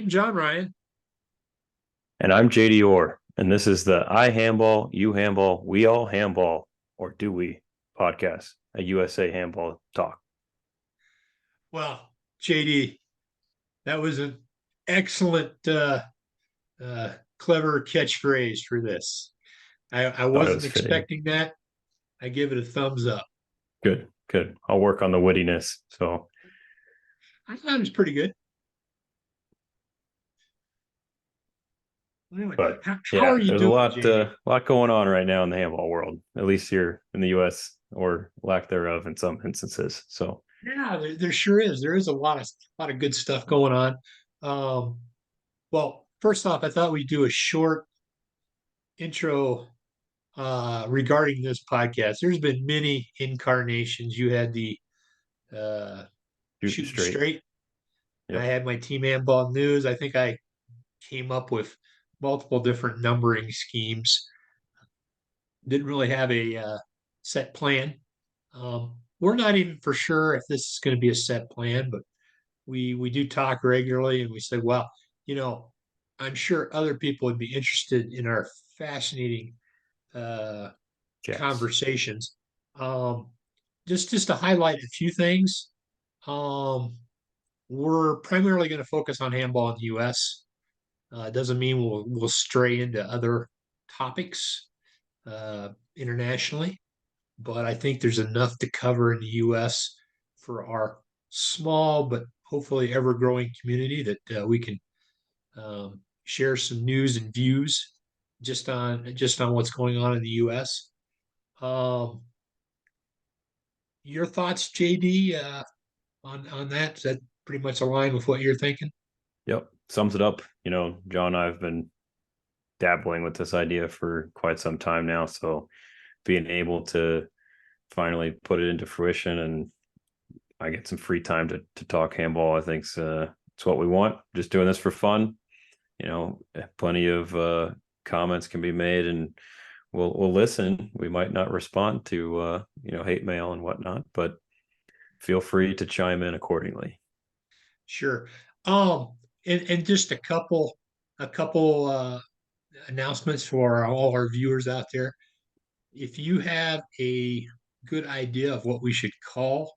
I'm John Ryan. And I'm JD Orr, and this is the I Handball, You Handball, We All Handball, or Do We podcast, a USA Handball talk. Well, JD, that was an excellent, clever catchphrase for this. I Thought it wasn't was fitting. expecting that. I give it a thumbs up. Good, good. I'll work on the wittiness. So, I thought it was pretty good. Anyway, but how are yeah, you there's a doing, lot, JD? lot going on right now in the handball world, at least here in the US, or lack thereof in some instances. So, Yeah, there sure is. There is a lot of good stuff going on. Um, well, first off, I thought we'd do a short intro regarding this podcast. There's been many incarnations. You had the uh, shooting shooting straight. straight. I Yep. had my team handball news. I think I came up with multiple different numbering schemes. Didn't really have a set plan. We're not even for sure if this is going to be a set plan, but we do talk regularly, and we say, well, you know, I'm sure other people would be interested in our fascinating uh, Jets. conversations. Um, just to highlight a few things. Um, we're primarily going to focus on handball in the U.S. Doesn't mean we'll stray into other topics internationally, but I think there's enough to cover in the U.S. for our small but hopefully ever growing community that we can share some news and views just on what's going on in the U.S. Um, your thoughts, JD, on that? Does that pretty much align with what you're thinking? Yep. Sums it up. John and I have been dabbling with this idea for quite some time now. So being able to finally put it into fruition and I get some free time to talk handball, I think it's what we want. Just doing this for fun. Plenty of comments can be made and we'll listen. We might not respond to hate mail and whatnot, but feel free to chime in accordingly. Sure. Um, and just a couple announcements for all our viewers out there. If you have a good idea of what we should call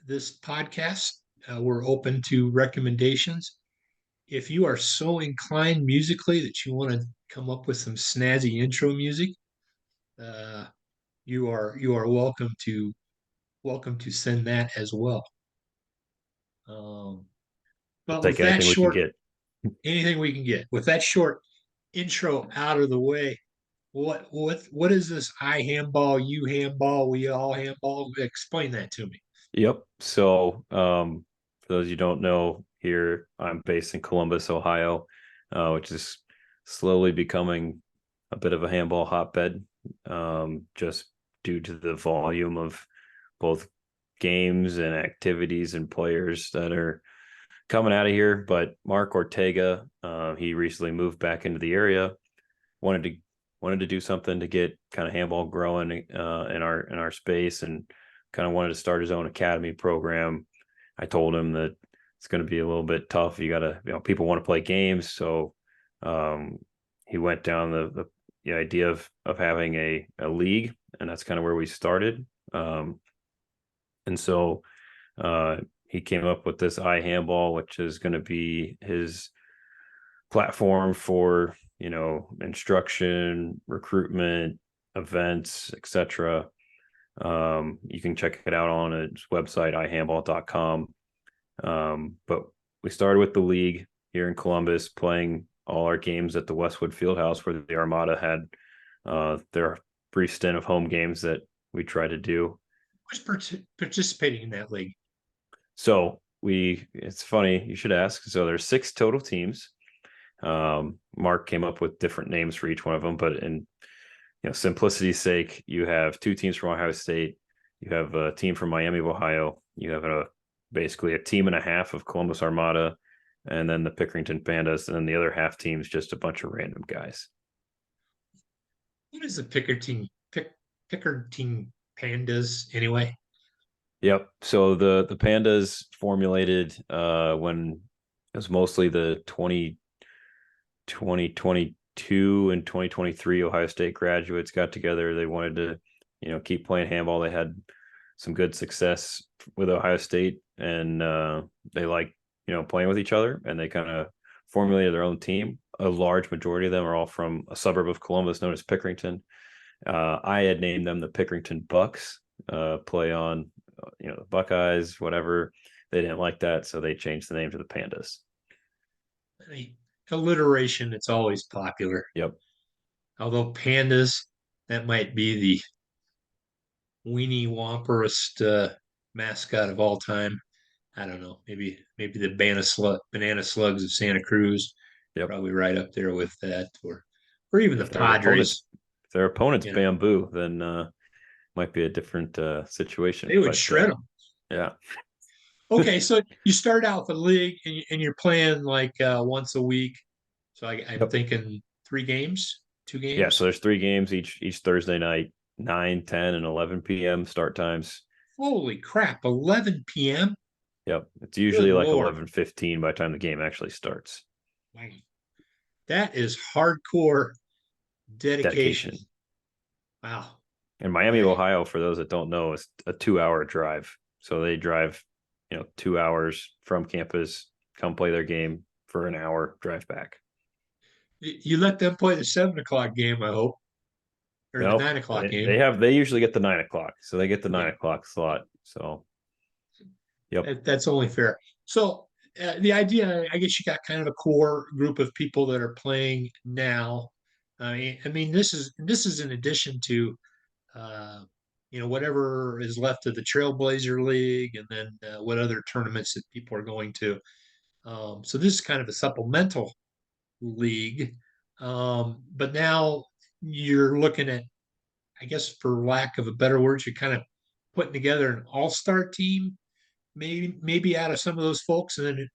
this podcast, we're open to recommendations. If you are so inclined musically that you want to come up with some snazzy intro music, uh, you are welcome to send that as well. Um, We'll but with take that anything we can short, get. anything we can get. With that short intro out of the way, what is this? I handball, you handball, we all handball. Explain that to me. Yep. So, for those you don't know, here I'm based in Columbus, Ohio, which is slowly becoming a bit of a handball hotbed, just due to the volume of both games and activities and players that are coming out of here. But Mark Ortega, he recently moved back into the area, wanted to wanted to do something to get kind of handball growing in our space, and kind of wanted to start his own academy program. I told him that it's going to be a little bit tough. You got to, people want to play games, so um, he went down the idea of having a league, and that's kind of where we started. And so uh, he came up with this iHandball, which is going to be his platform for instruction, recruitment, events, etc. You can check it out on its website, ihandball.com. But we started with the league here in Columbus, playing all our games at the Westwood Fieldhouse, where the Armada had their brief stint of home games that we tried to do. Who's participating in that league? So it's funny you should ask. So there's 6 total teams. Mark came up with different names for each one of them, but in simplicity's sake, you have 2 teams from Ohio State, you have a team from Miami of Ohio, you have basically a team and a half of Columbus Armada, and then the Pickerington Pandas, and then the other half team's just a bunch of random guys. What is the Pickerington Pandas anyway? Yep. So the Pandas formulated when It was mostly the 2022 and 2023 Ohio State graduates got together. They wanted to, keep playing handball. They had some good success with Ohio State, and they like, playing with each other, and they kind of formulated their own team. A large majority of them are all from a suburb of Columbus known as Pickerington. I had named them the Pickerington Bucks, play on, the Buckeyes, whatever. They didn't like that, so they changed the name to the Pandas. I mean, alliteration, it's always popular. Yep. Although pandas, that might be the weenie womperest mascot of all time. I don't know. Maybe the banana slugs of Santa Cruz, Yep. probably right up there with that, or even the If their opponents, Padres. if their opponent's You know, bamboo, then might be a different situation. they would But shred them. yeah. Okay, so you start out with a league and you're playing like once a week. So I'm Yep. thinking 3 games, two Yeah. So games. there's 3 games each Thursday night, 9, 10, and 11 p.m. start times. Holy crap, 11 p.m. Yep. It's Good usually like Lord. 11:15 by the time the game actually starts. Wow. That is hardcore dedication. Dedication. Wow. And Miami, I, Ohio, for those that don't know, is a 2-hour drive. So they drive, 2 hours from campus, come play their game for an hour, drive back. you let them play the 7 o'clock game, I hope, or the No, 9 o'clock they, game. they have they usually get the 9 o'clock, so they get the nine Okay. o'clock slot. So yep, That's only fair. So the idea, I guess, you got kind of a core group of people that are playing now. I mean, this is in addition to uh, whatever is left of the Trailblazer League, and then what other tournaments that people are going to. So this is kind of a supplemental league, but now you're looking at, I guess, for lack of a better word, you're kind of putting together an all-star team, maybe out of some of those folks, and then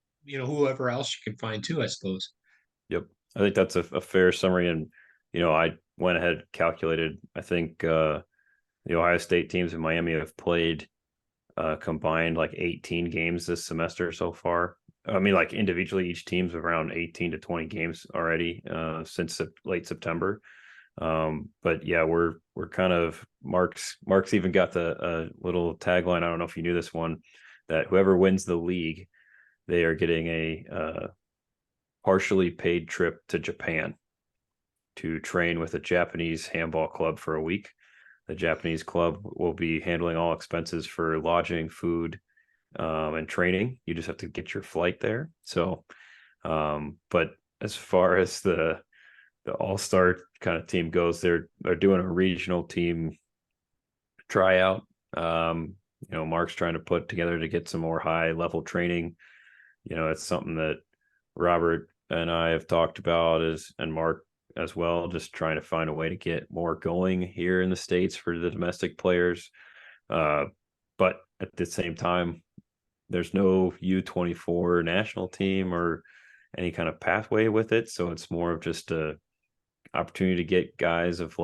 whoever else you can find too, I suppose. yep. I think that's a fair summary. And I went ahead and calculated. I think the Ohio State teams in Miami have played combined like 18 games this semester so far. I mean, like individually, each team's around 18 to 20 games already since late September. But yeah, we're kind of Mark's even got the little tagline. I don't know if you knew this one, that whoever wins the league, they are getting a partially paid trip to Japan to train with a Japanese handball club for a week. The Japanese club will be handling all expenses for lodging, food, and training. You just have to get your flight there. So, but as far as the all-star kind of team goes, they're doing a regional team tryout. Mark's trying to put together to get some more high level training. It's something that Robert and I have talked about, and Mark as well, just trying to find a way to get more going here in the States for the domestic players. But at the same time, there's no U24 national team or any kind of pathway with it. So it's more of just a opportunity to get guys of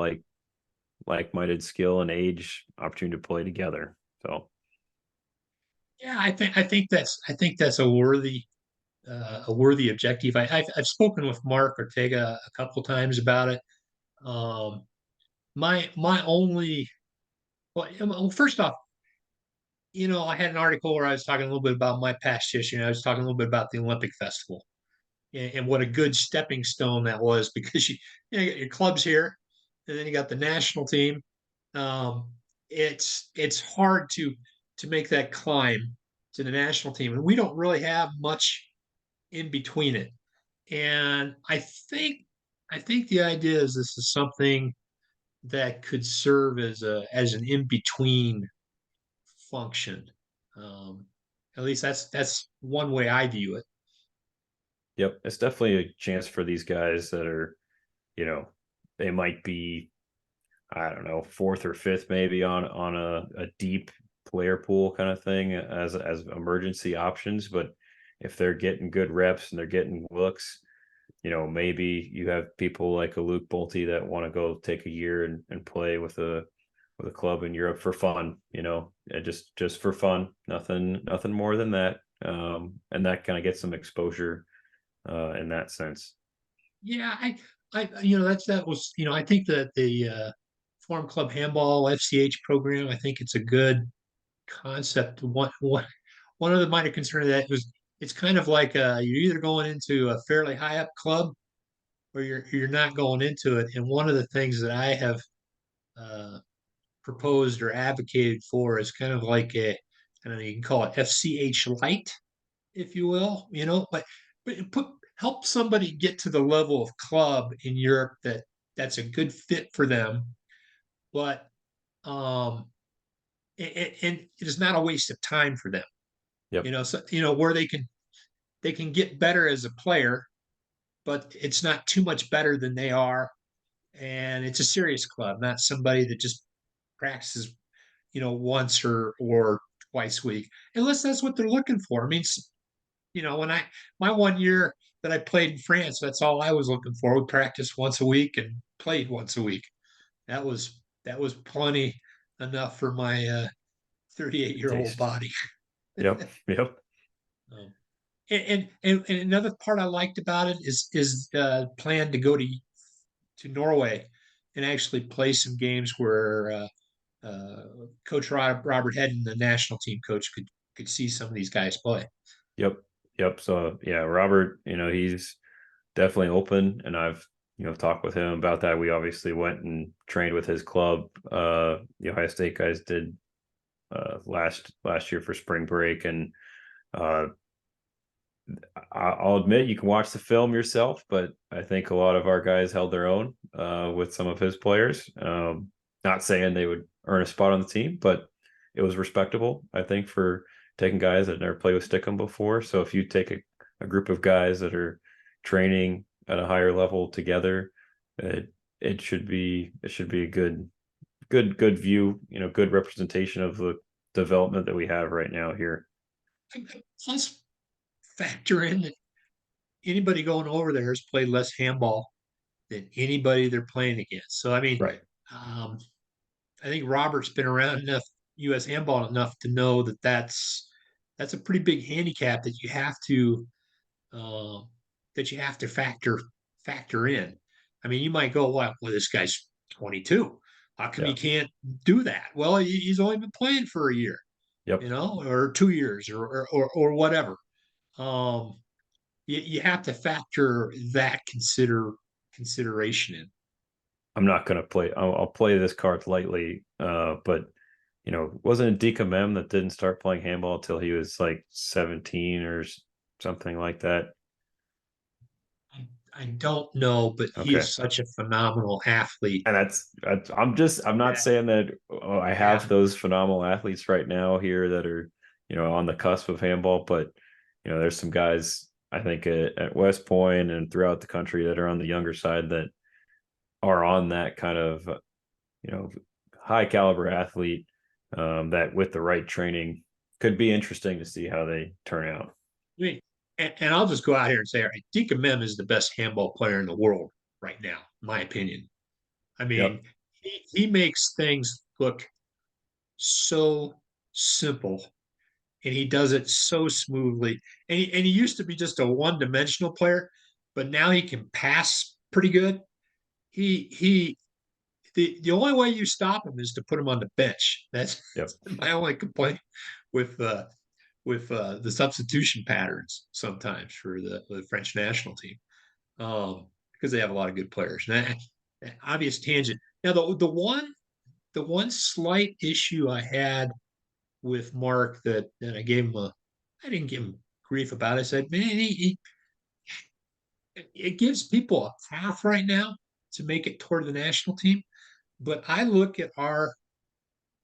like-minded skill and age opportunity to play together. So Yeah, I think that's a worthy objective. I've spoken with Mark Ortega a couple times about it. Um, my only well, first off, I had an article where I was talking a little bit about my past history, and I was talking a little bit about the Olympic Festival, and what a good stepping stone that was, because you got your clubs here, and then you got the national team. Um, it's hard to make that climb to the national team, and we don't really have much in between it. And I think the idea is this is something that could serve as an in between function. Um, at least that's one way I view it. yep, it's definitely a chance for these guys that are, you know, they might be, I don't know, fourth or fifth maybe on a deep player pool kind of thing as emergency options. But if they're getting good reps and they're getting looks, maybe you have people like a Luke Bolte that want to go take a year and play with a club in Europe for fun, and just for fun, nothing more than that. and that kind of gets some exposure in that sense. Yeah, that was, I think that the Farm Club Handball FCH program, I think it's a good concept. One of the minor concern of that was it's kind of like you're either going into a fairly high up club or you're not going into it. And one of the things that I have uh, proposed or advocated for is kind of like I don't know, you can call it FCH light, if you will, but help somebody get to the level of club in Europe that's a good fit for them, but um, and it is not a waste of time for them. Yep. So where they can get better as a player, but it's not too much better than they are, and it's a serious club, not somebody that just practices, once or twice a week, unless that's what they're looking for. I mean, when my 1 year that I played in France, that's all I was looking for. We practiced once a week and played once a week. That was plenty enough for my 38-year-old Taste. body. Yep. Yep. Um, and another part I liked about it is plan to go to Norway and actually play some games where Coach Robert Hedden, the national team coach, could see some of these guys play. Yep. Yep. So yeah, Robert, he's definitely open, and I've talked with him about that. We obviously went and trained with his club. The Ohio State guys did last year for spring break, and uh, I'll admit you can watch the film yourself, but I think a lot of our guys held their own with some of his players. Not saying they would earn a spot on the team, but it was respectable, I think, for taking guys that never played with Stickum before. So if you take a group of guys that are training at a higher level together, it should be a good view, good representation of the development that we have right now here. Plus, factor in that anybody going over there has played less handball than anybody they're playing against. So I mean, Right. um, I think Robert's been around enough U.S. handball enough to know that that's a pretty big handicap uh, that you have to factor in. I mean, you might go, well, this guy's 22. How come Yeah. you can't do that? Well, he's only been playing for a year, Yep. or 2 years, or whatever. Um, you have to factor that consideration in. I'm not going to play. I'll play this card lightly, but wasn't it Dika Mem that didn't start playing handball until he was like 17 or something like that? I don't know, but he Okay, is such a phenomenal athlete. and I'm not That, saying that I yeah, have those phenomenal athletes right now here that are on the cusp of handball, but there's some guys I think at West Point and throughout the country that are on the younger side that are on that kind of you know, high caliber athlete that with the right training could be interesting to see how they turn out. I mean, and I'll just go out here and say, all right, Dika Mem is the best handball player in the world right now, in my opinion. I Yep. mean, he makes things look so simple, and he does it so smoothly. And he used to be just a one-dimensional player, but now he can pass pretty good. He the only way you stop him is to put him on the bench. That's Yep. my only complaint with the substitution patterns sometimes for the French national team, because they have a lot of good players. Now, obvious tangent. Now the one slight issue I had with Mark that I didn't give him grief about. I said, man, it gives people a path right now to make it toward the national team. But I look at our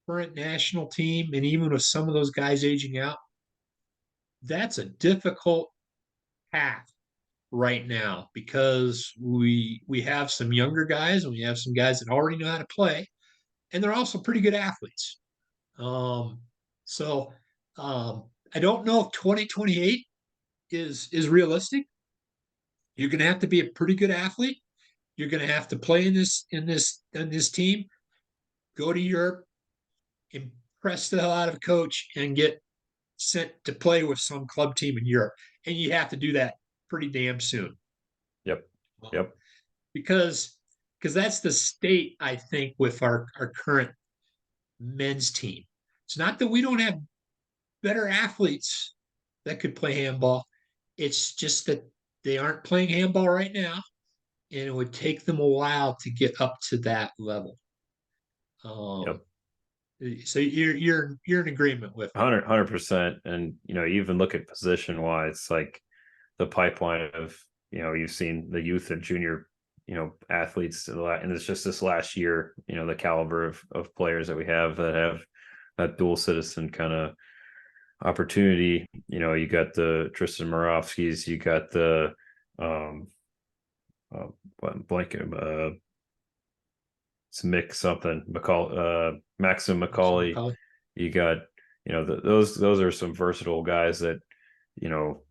current national team, and even with some of those guys aging out, that's a difficult path right now because we have some younger guys and we have some guys that already know how to play, and they're also pretty good athletes. Um, so I don't know if 2028 is realistic. You're going to have to be a pretty good athlete. You're going to have to play in this team, go to Europe, impress the hell out of a coach, and get sent to play with some club team in Europe, and you have to do that pretty damn soon. Yep. Um, Yep. because that's the state I think with our current men's team. It's not that we don't have better athletes that could play handball. It's just that they aren't playing handball right now, and it would take them a while to get up to that level. Um, Yep. so you're in agreement with me. 100%. And, you even look at position wise, like the pipeline of, you've seen the youth and junior, athletes, and it's just this last year, the caliber of players that we have that dual citizen kind of opportunity. You got the Tristan Moravskis, you got the, uh, blank, it's Mick something, Maxim Maxim McCauley. McCully. You got, those are some versatile guys that,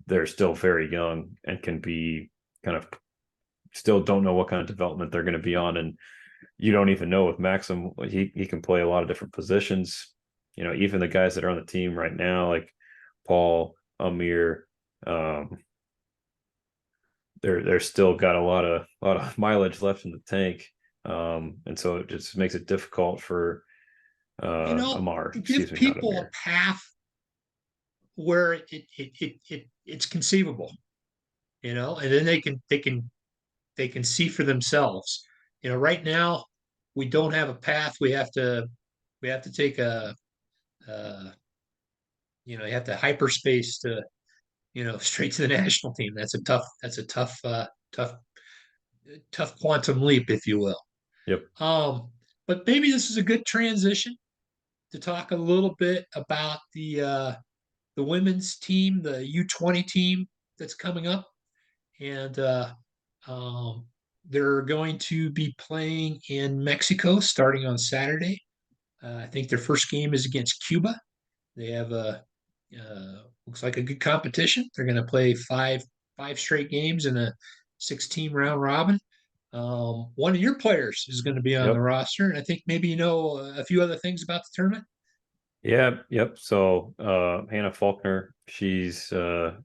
they're still very young and can be kind of still don't know what kind of development they're going to be on. And you don't even know with Maxim, he can play a lot of different positions. Even the guys that are on the team right now, like Paul, Amir, um, they're still got a lot of mileage left in the tank. And so it just makes it difficult for Amar, Give excuse me, not people a Amir. path where it's conceivable, and then they can see for themselves. Right now we don't have a path. We have to take uh, you have to hyperspace to straight to the national team. That's a tough quantum leap, if you will. Yep. Um, but maybe this is a good transition to talk a little bit about the women's team, the U20 team that's coming up, and um, they're going to be playing in Mexico starting on Saturday. I think their first game is against Cuba. They have a looks like a good competition. They're going to play five straight games in a 16 round robin. One of your players is going to be on the Yep. roster, and I think maybe you know a few other things about the tournament. Yeah. Yep. So Hannah Faulkner, she's a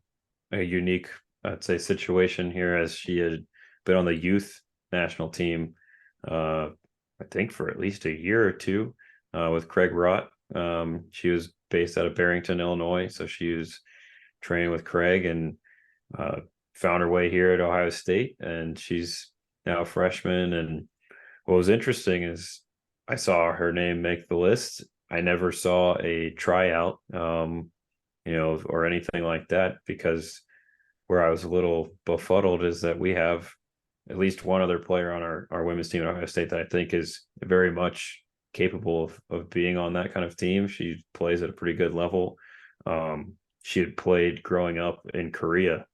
unique, I'd say, situation here, as she had been on the youth national team, uh, I think for at least a year or two, with Craig Rott. She was based out of Barrington, Illinois, so she was training with Craig and uh, found her way here at Ohio State, and she's now a freshman. And what was interesting is I saw her name make the list. I never saw a tryout, or anything like that, because where I was a little befuddled is that we have at least one other player on our women's team at Ohio State that I think is very much capable of being on that kind of team. She plays at a pretty good level. She had played growing up in Korea,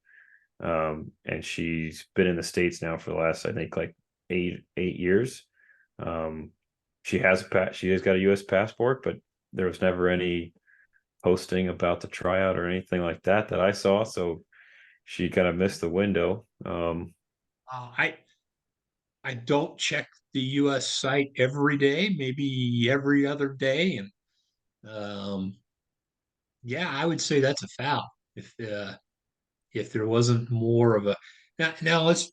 and she's been in the States now for the last, I think, like eight years. Um, she has got a U.S. passport, but there was never any posting about the tryout or anything like that I saw. So she kind of missed the window. I don't check the U.S. site every day, maybe every other day, and um, yeah, I would say that's a foul if there wasn't more of a now let's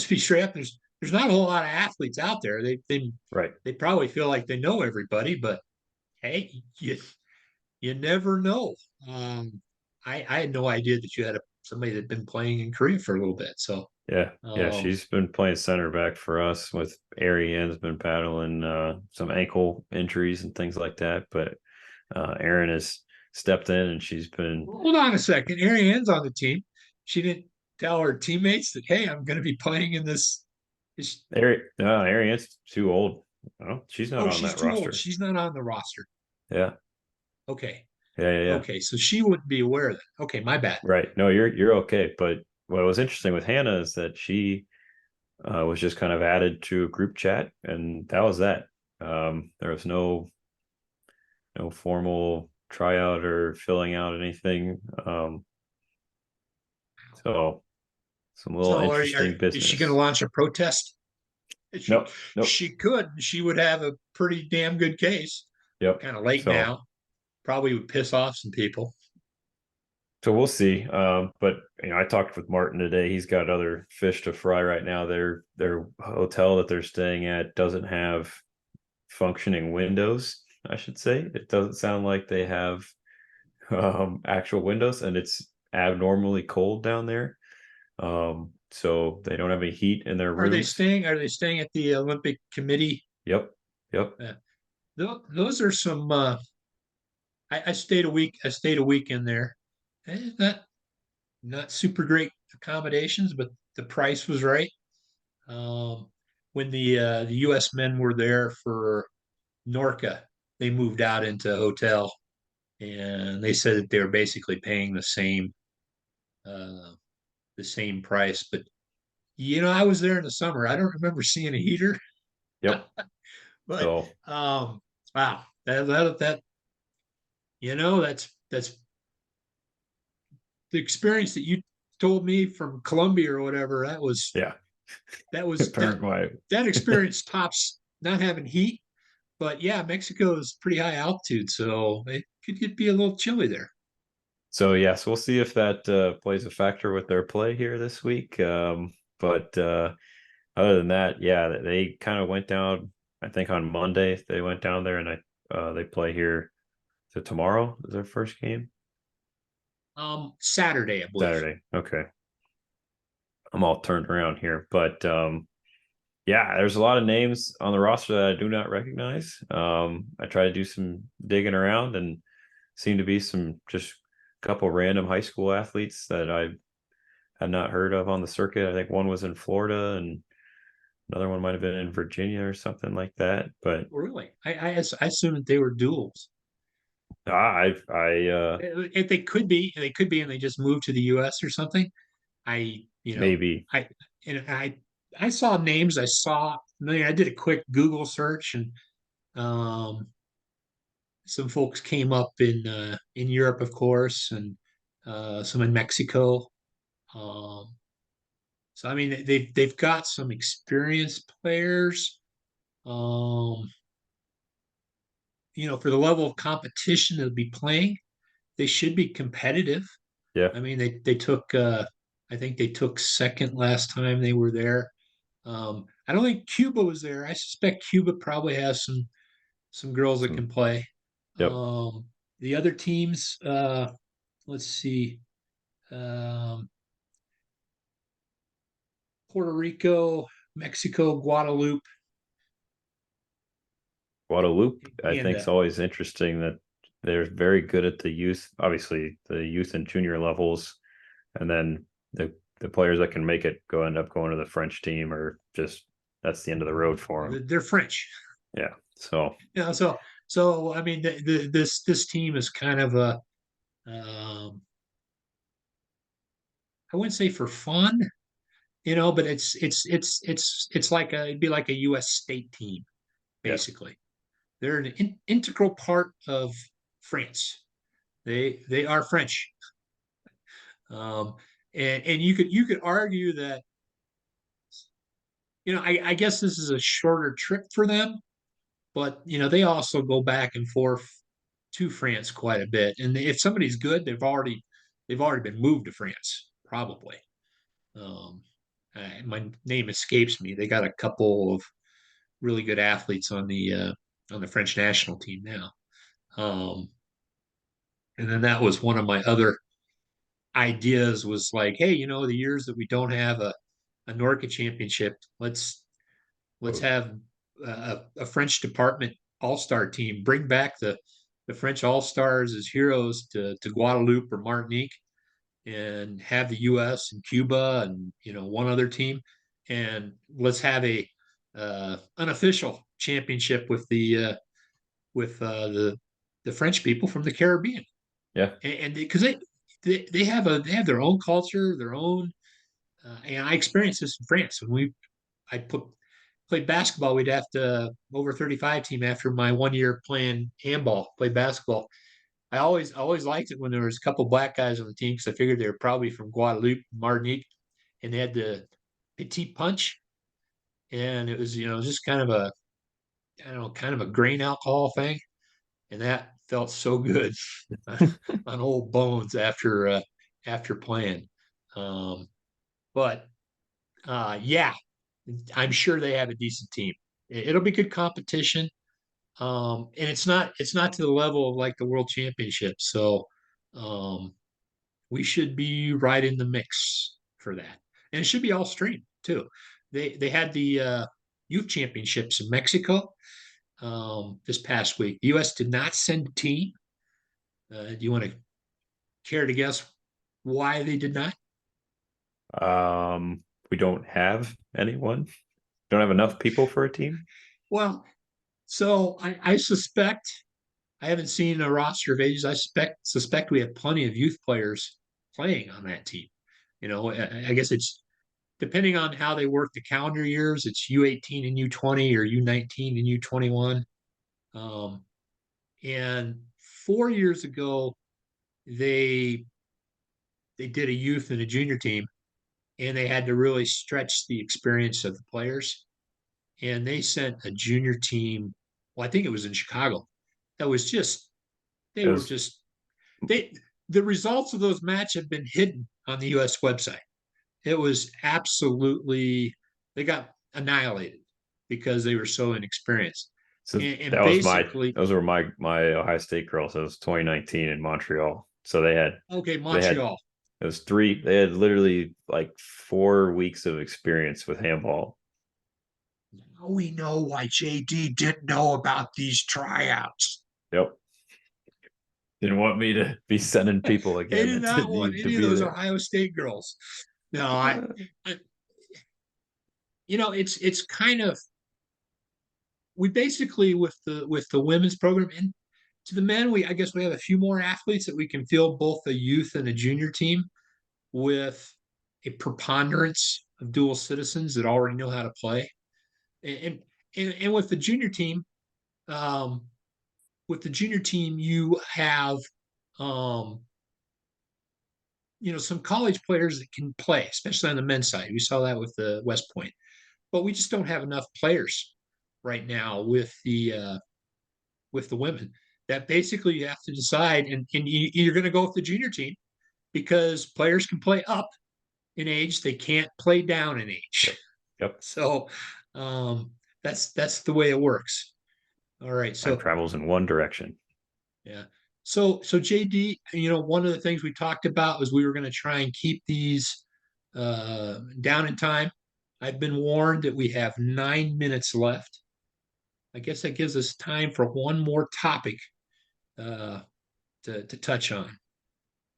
be straight up. There's not a whole lot of athletes out there. Right. They probably feel like they know everybody, but hey, you never know. I had no idea that you had somebody that had been playing in Korea for a little bit. So Yeah. Yeah. um, She's been playing center back for us, with Ariane's been battling some ankle injuries and things like that. But Aaron has stepped in, and she's been hold on a second. Ariane's on the team. She didn't tell her teammates that, hey, I'm going to be playing in this. Ariane's too old. Oh, she's not Oh, on she's that too old. roster. She's not on the roster. Yeah. Okay. Yeah. Yeah. Yeah. Okay. So she wouldn't be aware of that. Okay. My bad. Right. No, you're okay. But what was interesting with Hannah is that she was just kind of added to a group chat, and that was that. There was no formal tryout or filling out anything. So some little So interesting is she going to business. launch a protest? She, Nope. Nope. she could. She would have a pretty damn good case. Yep. Kind of late So now. Probably would piss off some people. So we'll see. But I talked with Martin today. He's got other fish to fry right now. Their hotel that they're staying at doesn't have functioning windows, I should say. It doesn't sound like they have actual windows, and it's abnormally cold down there. So they don't have any heat in their rooms. Are they staying at the Olympic Committee? Yep. Yep. Uh, those are some. I stayed a week. I stayed a week in there. Not super great accommodations, but the price was right. Um, when the U.S. men were there for Norca, they moved out into a hotel, and they said that they were basically paying uh, the same price. But I was there in the summer. I don't remember seeing a heater, Yep. but So wow, that's the experience that you told me from Colombia or whatever. yeah, That was that Paraguay. that experience tops not having heat. But yeah, Mexico is pretty high altitude, so it could be a little chilly there. So yes, we'll see if that plays a factor with their play here this week. But other than that, yeah, they kind of went down. I think on Monday they went down there, and they play here. So tomorrow is their first game. Saturday, I believe. Saturday. Okay, I'm all turned around here, but yeah, there's a lot of names on the roster that I do not recognize. I try to do some digging around, and seem to be some just a couple random high school athletes that I had not heard of on the circuit. I think one was in Florida, and another one might have been in Virginia or something like that. But Really, I assumed that they were duels. If they could be, and they just moved to the U.S. or something. I, you know, maybe I, and I saw names. I did a quick Google search, and um, some folks came up in Europe, of course, and some in Mexico. Um, so I mean, they've got some experienced players. Um, for the level of competition they'll be playing, they should be competitive. yeah. I mean, they took I think they took second last time they were there. I don't think Cuba was there. I suspect Cuba probably has some girls that Some can play. yep. The other teams, let's see, um, Puerto Rico, Mexico, Guadeloupe, Guadalupe, I and think, is always interesting that they're very good at the youth, obviously the youth and junior levels, and then the players that can make it end up going to the French team, or just that's the end of the road for them. they're French. Yeah. So So I mean, this team is kind of um, I wouldn't say for fun, but it's like it'd be like a U.S. state team yeah. basically. They're an integral part of France. They are French, um, and you could argue that I guess this is a shorter trip for them, but they also go back and forth to France quite a bit. And if somebody's good, they've already been moved to France probably. Um, my name escapes me. They got a couple of really good athletes on the French national team now. Um, and then that was one of my other ideas was like, hey, the years that we don't have a Norca championship, let's Oh, have a French department all-star team. Bring back the French all-stars as heroes to Guadeloupe or Martinique, and have the U.S. and Cuba and one other team, and let's have a unofficial championship with the French people from the Caribbean, yeah. and because they have their own culture, their own, and I experienced this in France when I played basketball. We'd have to over 35 team after my 1 year playing handball, play basketball. I always liked it when there was a couple black guys on the team because I figured they were probably from Guadeloupe, Martinique, and they had the petite punch, and it was just kind of a I don't know kind of a grain alcohol thing, and that felt so good on old bones after playing. Um, but yeah, I'm sure they have a decent team. It'll be good competition. And it's not to the level of like the World Championship. So um, we should be right in the mix for that. And it should be all streamed too. They had the youth championships in Mexico this past week. The U.S. did not send a team. Do you want to care to guess why they did not? We don't have anyone. Don't have enough people for a team. Well, so I suspect I haven't seen a roster of ages. I suspect we have plenty of youth players playing on that team. I guess it's depending on how they work the calendar years. It's U18 and U20 or U19 and U21. Um, and 4 years ago, they they did a youth and a junior team, and they had to really stretch the experience of the players. And they sent a junior team. Well, I think it was in Chicago. That was just they It were was just they the results of those matches have been hidden on the US website. It was absolutely they got annihilated because they were so inexperienced. so And that was my basically, those were my Ohio State girls. It was 2019 in Montreal. So okay, they had Montreal. it was three. They had literally like 4 weeks of experience with handball. Now we know why JD didn't know about these tryouts. Yep. Didn't want me to be sending people They again did that not didn't want need to any of be those there. Ohio State girls. No, I it's kind of we basically with the women's program and to the men, I guess we have a few more athletes that we can field both a youth and a junior team with a preponderance of dual citizens that already know how to play. And and um, with the junior team, you have um, some college players that can play, especially on the men's side. We saw that with the West Point, but we just don't have enough players right now with the women. That basically you have to decide, and you're going to go with the junior team because players can play up in age, they can't play down in age. Yep. Yep. So um, that's the way it works. All right. Time So travels in one direction. yeah. So JD, one of the things we talked about was we were going to try and keep these down in time. I've been warned that we have 9 minutes left. I guess that gives us time for one more topic uh, to touch on.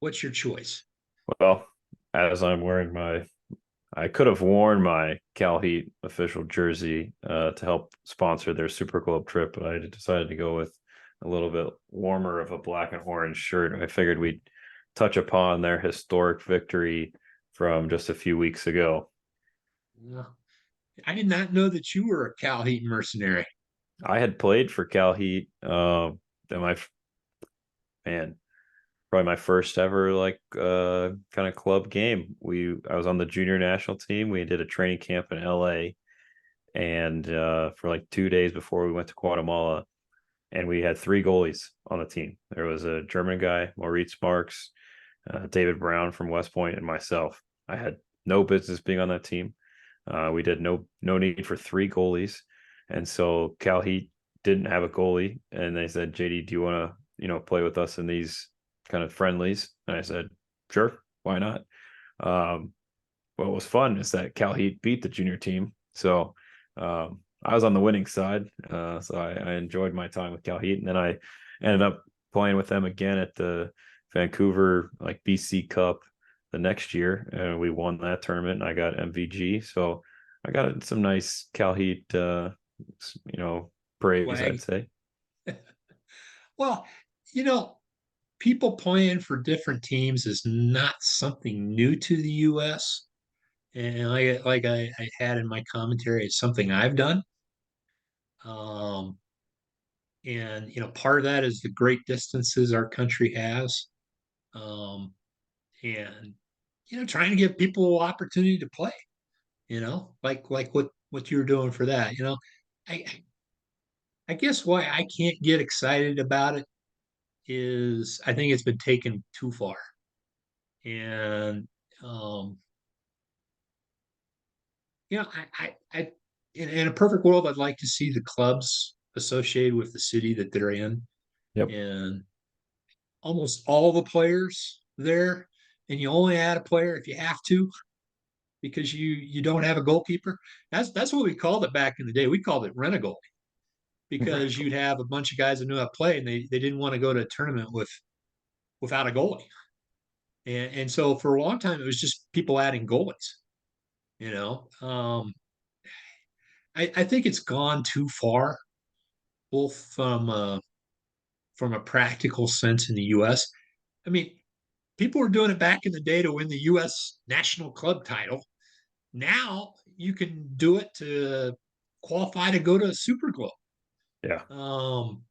What's your choice? Well, as I could have worn my CalHeat official jersey to help sponsor their Super Globe trip, but I decided to go with a little bit warmer of a black and orange shirt. I figured we'd touch upon their historic victory from just a few weeks ago. I did not know that you were a CalHeat mercenary. I had played for CalHeat, and man, probably my first ever like kind of club game. I was on the junior national team. We did a training camp in LA and for like 2 days before we went to Guatemala, and we had three goalies on the team. There was a German guy, Maurice Marks, David Brown from West Point, and myself. I had no business being on that team. We did no need for three goalies, and so Cal Heat didn't have a goalie, and they said, "JD, do you want to play with us in these kind of friendlies?" And I said, "Sure, why not?" Um, what was fun is that Cal Heat beat the junior team, so I was on the winning side. So I enjoyed my time with Cal Heat, and then I ended up playing with them again at the Vancouver like BC Cup the next year, and we won that tournament. And I got MVG, so I got some nice Cal Heat, praise, I'd Flag. say. Well, you know, people playing for different teams is not something new to the U.S. And I had in my commentary, it's something I've done. Um, and part of that is the great distances our country has, um, and trying to give people opportunity to play. Like what you were doing for that. I I guess why I can't get excited about it is I think it's been taken too far. And um, you know, I in a perfect world, I'd like to see the clubs associated with the city that they're in, Yep. and almost all the players there, and you only add a player if you have to because you don't have a goalkeeper. That's what we called it back in the day. We called it rent a goalie because you'd have a bunch of guys that knew how to play, and they didn't want to go to a tournament without a goalie. And so for a long time, it was just people adding goalies. You know, I think it's gone too far, both from a practical sense in the U.S. I mean, people were doing it back in the day to win the U.S. national club title. Now you can do it to qualify to go to a Super Globe. Yeah. Um,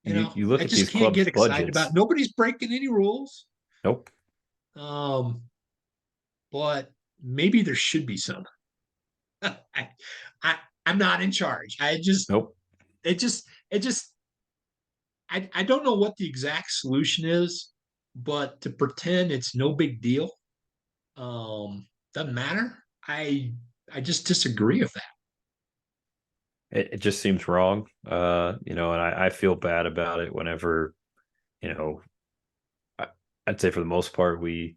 And you look I at just these can't clubs' get excited about it. budgets. Nobody's breaking any rules. Nope. Um, but maybe there should be some. I, I I'm not in charge. Nope. It just I don't know what the exact solution is, but to pretend it's no big deal, doesn't matter. I just disagree with that. It just seems wrong. And I feel bad about it whenever, you know, I, I'd say for the most part, we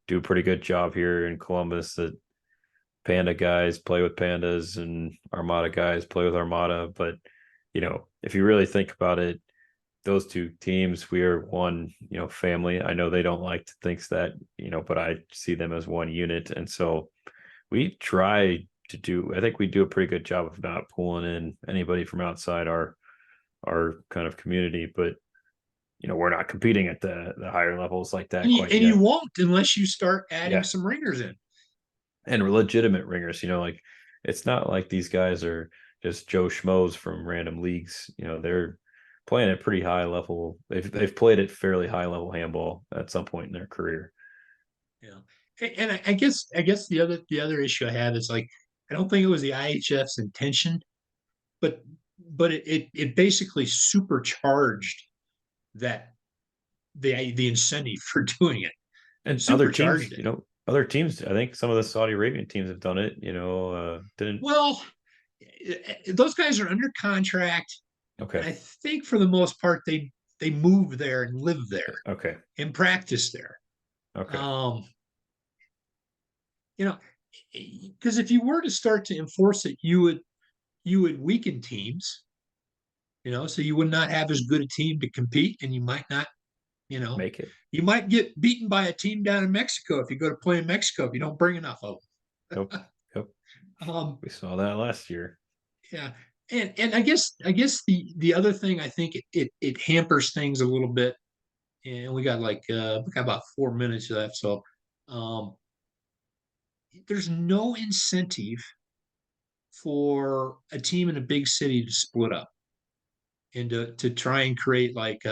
do a pretty good job here in Columbus that Panda guys play with Pandas and Armada guys play with Armada. But, if you really think about it, those two teams, we are one, family. I know they don't like to think that, but I see them as one unit. And so we try to I think we do a pretty good job of not pulling in anybody from outside our kind of community, but we're not competing at the higher levels like that quite And you yet. won't unless you start adding Yeah. some ringers in. And legitimate ringers, like it's not like these guys are just Joe Schmoes from random leagues. They're playing at pretty high level. They've played at fairly high level handball at some point in their career. Yeah. And I guess the other issue I have is like I don't think it was the IHF's intention, but it basically supercharged that the incentive for doing it. And other Supercharged teams, it. other teams, I think some of the Saudi Arabian teams have done it, didn't. Well, those guys are under contract, and Okay. I think for the most part they move there and live there Okay. and practice there. Okay. Um, you know, because if you were to start to enforce it, you would weaken teams. So you would not have as good a team to compete, and you might not. You know, Make it. you might get beaten by a team down in Mexico if you go to play in Mexico if you don't bring enough of Yep. Yep. them. We saw that last year. Yeah, and I guess the other thing I think it hampers things a little bit, and we got about 4 minutes left, so um, there's no incentive for a team in a big city to split up and to try and create like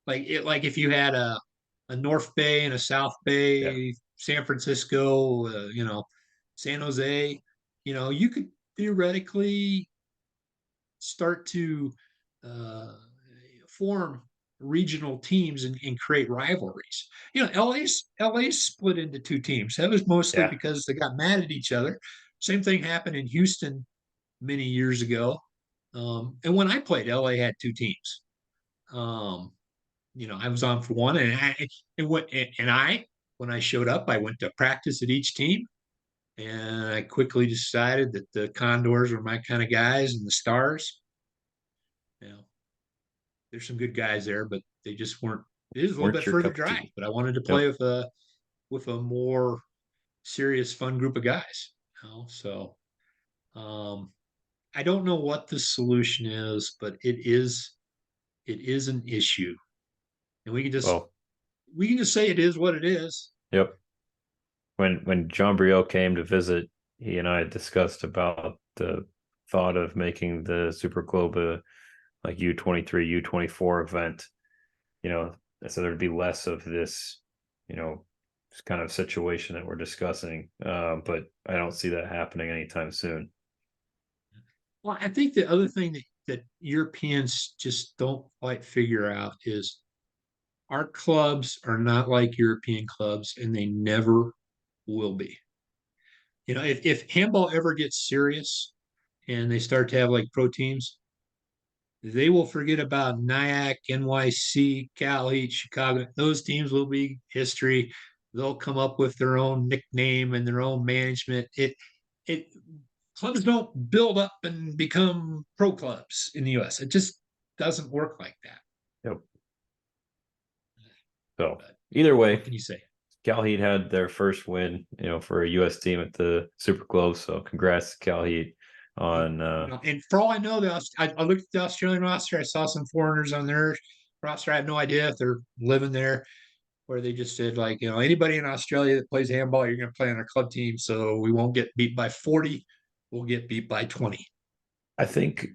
if you had a North Bay and a South Yeah. Bay, San Francisco, San Jose, you could theoretically start to uh, form regional teams and create rivalries. LA's split into two teams. That was mostly Yeah. because they got mad at each other. Same thing happened in Houston many years ago. And when I played, LA had two teams. Um, I was on for one, and when I showed up, I went to practice at each team, and I quickly decided that the Condors were my kind of guys, and the Stars. You know, there's some good guys there, but they just weren't. It is a little Weren't bit your further cup of drive, tea. but I wanted to play Yep. with a more serious, fun group of guys. So um, I don't know what the solution is, but it is an issue, and Well, we can just say it is what it is. yep. When John Brielle came to visit, he and I discussed about the thought of making the Super Globe a like U23, U24 event. So there'd be less of this, you know, kind of situation that we're discussing. But I don't see that happening anytime soon. Well, I think the other thing that Europeans just don't quite figure out is our clubs are not like European clubs, and they never will be. If handball ever gets serious and they start to have like pro teams, they will forget about Nyack, NYC, CalHeat, Chicago. Those teams will be history. They'll come up with their own nickname and their own management. It clubs don't build up and become pro clubs in the US. It just doesn't work like that. Yep. So But either what way, can you say? CalHeat had their first win, for a U.S. team at the Super Globe. So congrats to CalHeat on. And for all I know, I looked at the Australian roster. I saw some foreigners on their roster. I have no idea if they're living there, where they just said like, anybody in Australia that plays handball, you're going to play on our club team, so we won't get beat by 40. We'll get beat by 20. I think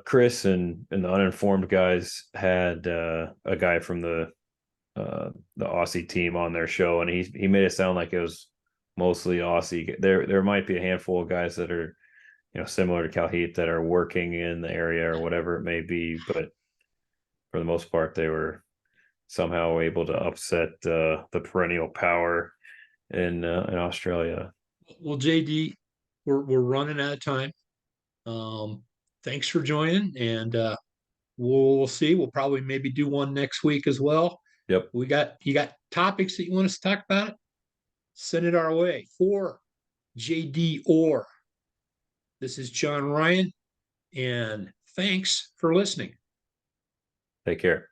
Chris and the uninformed guys had a guy from the Aussie team on their show, and he made it sound like it was mostly Aussie. There might be a handful of guys that are similar to CalHeat that are working in the area or whatever it may be, but for the most part, they were somehow able to upset the perennial power in Australia. Well, JD, we're running out of time. Thanks for joining, and we'll see. We'll probably maybe do one next week as well. Yep. You got topics that you want us to talk about? Send it our way. For JD Orr, this is John Ryan, and thanks for listening. Take care.